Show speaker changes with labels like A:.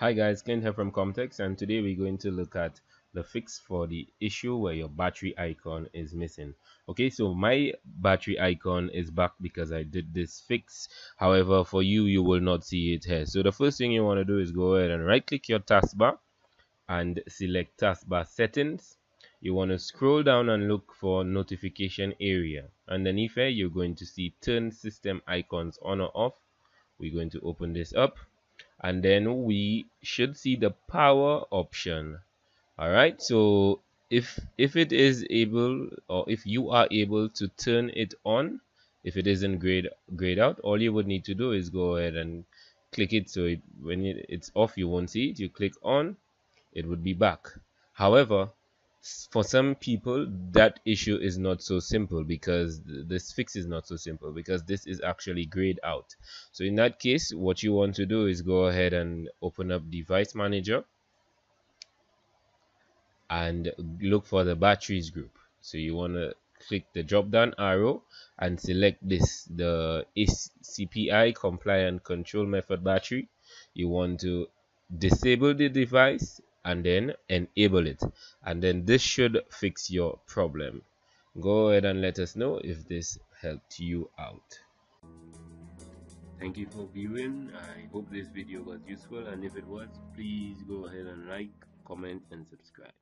A: Hi guys, Clint here from Comtex, and today we're going to look at the fix for the issue where your battery icon is missing. Okay, so my battery icon is back because I did this fix. However, for you, you will not see it here. So the first thing you want to do is go ahead and right click your taskbar and select taskbar settings. You want to scroll down and look for notification area. Underneath here, you're going to see turn system icons on or off. We're going to open this up, and then we should see the power option. All right, so if it is able, or if you are able to turn it on, if it isn't grayed out, all you would need to do is go ahead and click it. So when it's off, you won't see it. You click on, it would be back. However, for some people that issue is not so simple, because this fix is not so simple because this is actually grayed out. So in that case, what you want to do is go ahead and open up device manager and look for the batteries group. So you want to click the drop down arrow and select this, the CPI compliant control method battery. You want to disable the device and then enable it, and then this should fix your problem. Go ahead and let us know if this helped you out. Thank you for viewing. I hope this video was useful, and if it was, please go ahead and like, comment and subscribe.